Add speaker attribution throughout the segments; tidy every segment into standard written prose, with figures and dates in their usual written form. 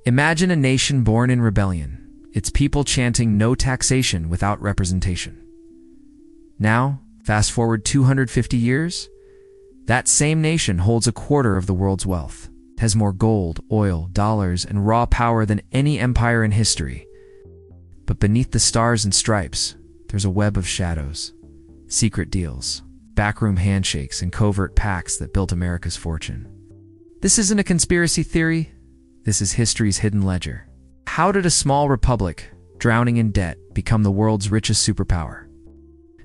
Speaker 1: Imagine a nation born in rebellion, its people chanting no taxation without representation. Now, fast forward 250 years, that same nation holds a quarter of the world's wealth, has more gold, oil, dollars, and raw power than any empire in history. But beneath the stars and stripes, there's a web of shadows, secret deals, backroom handshakes, and covert pacts that built America's fortune. This isn't a conspiracy theory. This is history's hidden ledger. How did a small republic, drowning in debt, become the world's richest superpower?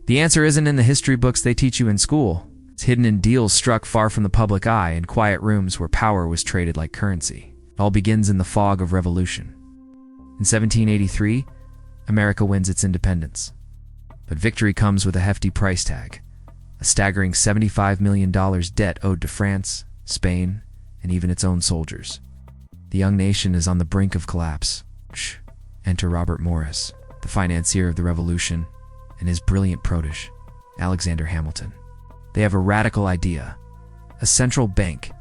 Speaker 1: The answer isn't in the history books they teach you in school. It's hidden in deals struck far from the public eye in quiet rooms where power was traded like currency. It all begins in the fog of revolution. In 1783, America wins its independence. But victory comes with a hefty price tag, a staggering $75 million debt owed to France, Spain, and even its own soldiers. The young nation is on the brink of collapse. Enter Robert Morris, the financier of the revolution, and his brilliant protege, Alexander Hamilton. They have a radical idea, a central bank,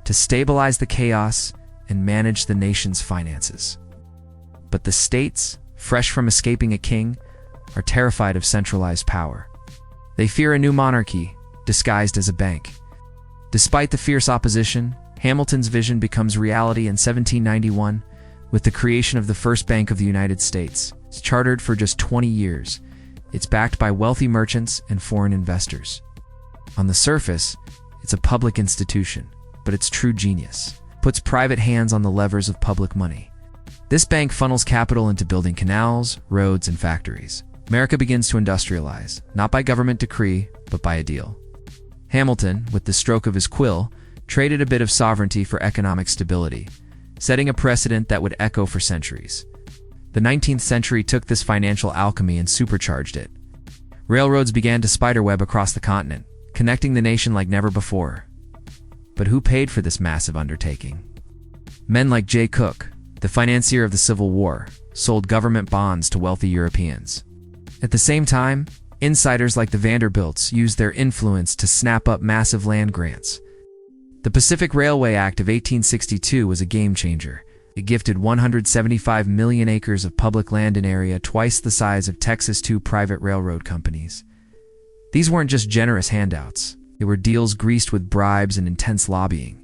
Speaker 1: to stabilize the chaos and manage the nation's finances. But the states, fresh from escaping a king, are terrified of centralized power. They fear a new monarchy, disguised as a bank. Despite the fierce opposition, Hamilton's vision becomes reality in 1791 with the creation of the first Bank of the United States. It's chartered for just 20 years. It's backed by wealthy merchants and foreign investors. On the surface, it's a public institution, but its true genius puts private hands on the levers of public money. This bank funnels capital into building canals, roads, and factories. America begins to industrialize, not by government decree, but by a deal. Hamilton, with the stroke of his quill, traded a bit of sovereignty for economic stability, setting a precedent that would echo for centuries. The 19th century took this financial alchemy and supercharged it. Railroads began to spiderweb across the continent, connecting the nation like never before. But who paid for this massive undertaking? Men like Jay Cooke, the financier of the Civil War, sold government bonds to wealthy Europeans. At the same time, insiders like the Vanderbilts used their influence to snap up massive land grants. The Pacific Railway Act of 1862 was a game changer. It gifted 175 million acres of public land in area, twice the size of Texas' two private railroad companies. These weren't just generous handouts. They were deals greased with bribes and intense lobbying.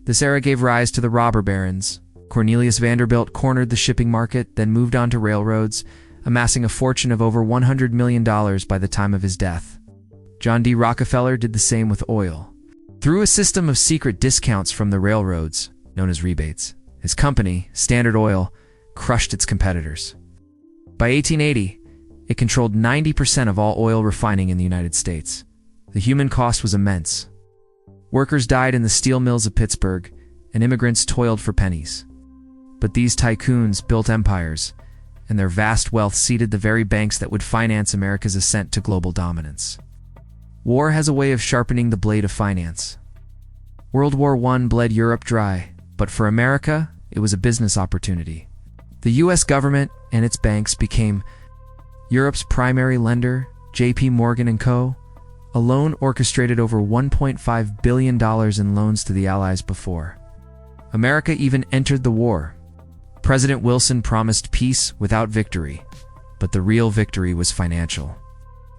Speaker 1: This era gave rise to the robber barons. Cornelius Vanderbilt cornered the shipping market, then moved on to railroads, amassing a fortune of over $100 million by the time of his death. John D. Rockefeller did the same with oil. Through a system of secret discounts from the railroads, known as rebates, his company, Standard Oil, crushed its competitors. By 1880, it controlled 90% of all oil refining in the United States. The human cost was immense. Workers died in the steel mills of Pittsburgh, and immigrants toiled for pennies. But these tycoons built empires, and their vast wealth seeded the very banks that would finance America's ascent to global dominance. War has a way of sharpening the blade of finance. World War I bled Europe dry, but for America, it was a business opportunity. The U.S. government and its banks became Europe's primary lender, J.P. Morgan & Co., alone orchestrated over $1.5 billion in loans to the Allies before America even entered the war. President Wilson promised peace without victory, but the real victory was financial.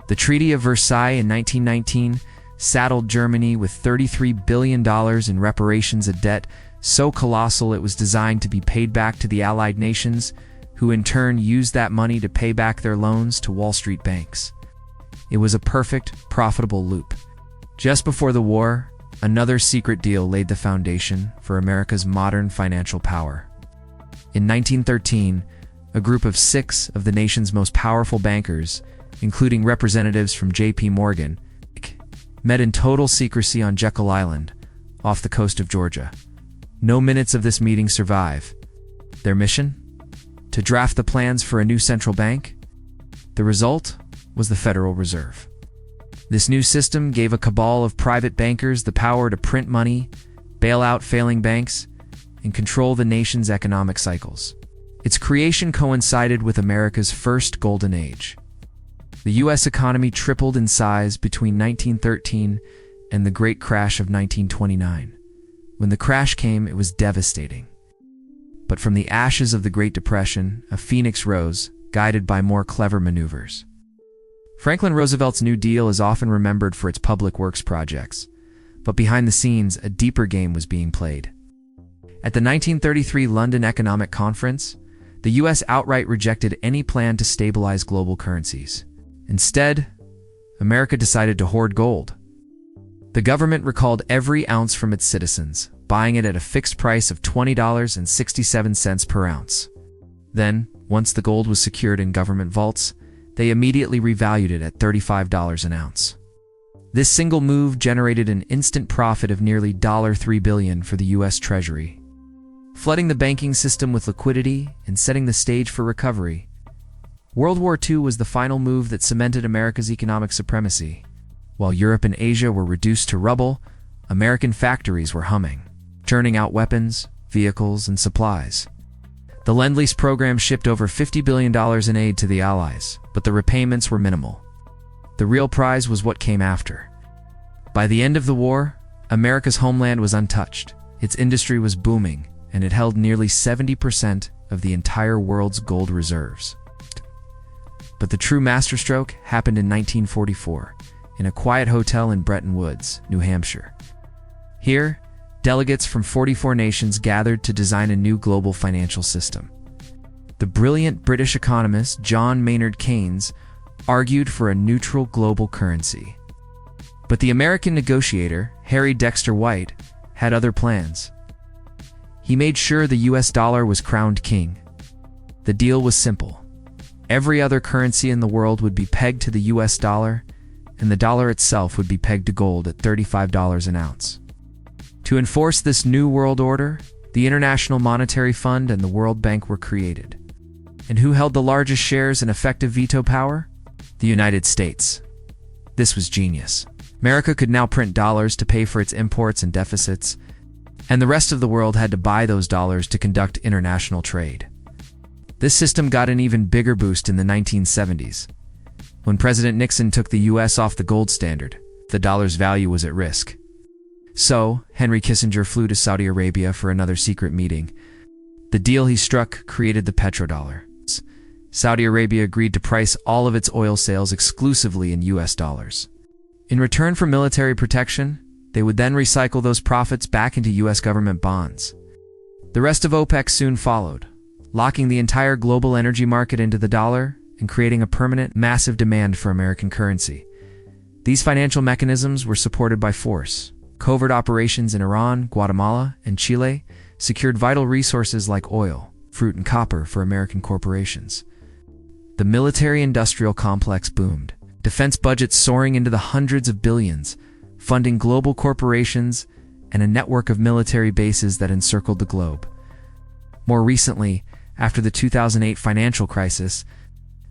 Speaker 1: The Treaty of Versailles in 1919 saddled Germany with $33 billion in reparations, a debt so colossal it was designed to be paid back to the Allied nations, who in turn used that money to pay back their loans to Wall Street banks. It was a perfect, profitable loop. Just before the war, another secret deal laid the foundation for America's modern financial power. In 1913, a group of 6 of the nation's most powerful bankers, including representatives from J.P. Morgan, met in total secrecy on Jekyll Island, off the coast of Georgia. No minutes of this meeting survive. Their mission? To draft the plans for a new central bank? The result was the Federal Reserve. This new system gave a cabal of private bankers the power to print money, bail out failing banks, and control the nation's economic cycles. Its creation coincided with America's first golden age. The U.S. economy tripled in size between 1913 and the Great Crash of 1929. When the crash came, it was devastating. But But from the ashes of the Great Depression, a phoenix rose, guided by more clever maneuvers. Franklin Roosevelt's New Deal is often remembered for its public works projects, but behind the scenes, a deeper game was being played. At the 1933 London Economic Conference, the U.S. outright rejected any plan to stabilize global currencies. Instead, America decided to hoard gold. The government recalled every ounce from its citizens, buying it at a fixed price of $20.67 per ounce. Then, once the gold was secured in government vaults, they immediately revalued it at $35 an ounce. This single move generated an instant profit of nearly $3 billion for the U.S. Treasury, flooding the banking system with liquidity and setting the stage for recovery. World War II was the final move that cemented America's economic supremacy. While Europe and Asia were reduced to rubble, American factories were humming, churning out weapons, vehicles, and supplies. The Lend-Lease program shipped over $50 billion in aid to the Allies, but the repayments were minimal. The real prize was what came after. By the end of the war, America's homeland was untouched. Its industry was booming, and it held nearly 70% of the entire world's gold reserves. But the true masterstroke happened in 1944, in a quiet hotel in Bretton Woods, New Hampshire. Here, delegates from 44 nations gathered to design a new global financial system. The brilliant British economist John Maynard Keynes argued for a neutral global currency. But the American negotiator, Harry Dexter White, had other plans. He made sure the US dollar was crowned king. The deal was simple. Every other currency in the world would be pegged to the US dollar, and the dollar itself would be pegged to gold at $35 an ounce. To enforce this new world order, the International Monetary Fund and the World Bank were created. And who held the largest shares and effective veto power? The United States. This was genius. America could now print dollars to pay for its imports and deficits, and the rest of the world had to buy those dollars to conduct international trade. This system got an even bigger boost in the 1970s. When President Nixon took the US off the gold standard, the dollar's value was at risk. So, Henry Kissinger flew to Saudi Arabia for another secret meeting. The deal he struck created the Petrodollar. Saudi Arabia agreed to price all of its oil sales exclusively in US dollars. In return for military protection, they would then recycle those profits back into US government bonds. The rest of OPEC soon followed, locking the entire global energy market into the dollar and creating a permanent, massive demand for American currency. These financial mechanisms were supported by force. Covert operations in Iran, Guatemala, and Chile secured vital resources like oil, fruit, and copper for American corporations. The military-industrial complex boomed, defense budgets soaring into the hundreds of billions, funding global corporations and a network of military bases that encircled the globe. More recently, after the 2008 financial crisis,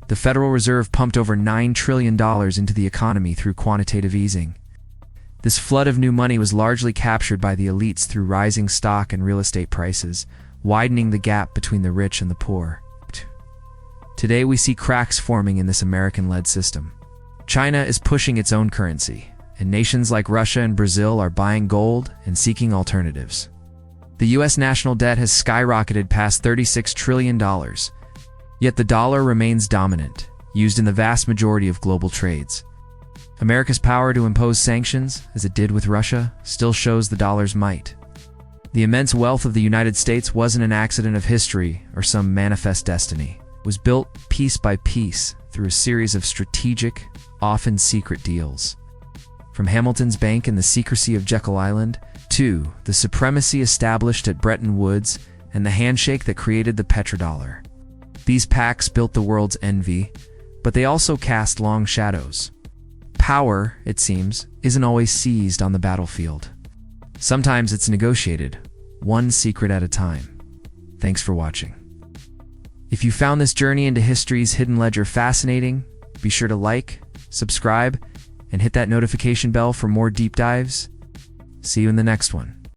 Speaker 1: the Federal Reserve pumped over $9 trillion into the economy through quantitative easing. This flood of new money was largely captured by the elites through rising stock and real estate prices, widening the gap between the rich and the poor. Today we see cracks forming in this American-led system. China is pushing its own currency, and nations like Russia and Brazil are buying gold and seeking alternatives. The U.S. national debt has skyrocketed past $36 trillion, yet the dollar remains dominant, used in the vast majority of global trades. America's power to impose sanctions, as it did with Russia, still shows the dollar's might. The immense wealth of the United States wasn't an accident of history or some manifest destiny. It was built piece by piece through a series of strategic, often secret deals. From Hamilton's Bank and the secrecy of Jekyll Island, to the supremacy established at Bretton Woods and the handshake that created the Petrodollar. These pacts built the world's envy, but they also cast long shadows. Power, it seems, isn't always seized on the battlefield. Sometimes it's negotiated, one secret at a time. Thanks for watching. If you found this journey into history's hidden ledger fascinating, be sure to like, subscribe, and hit that notification bell for more deep dives. See you in the next one.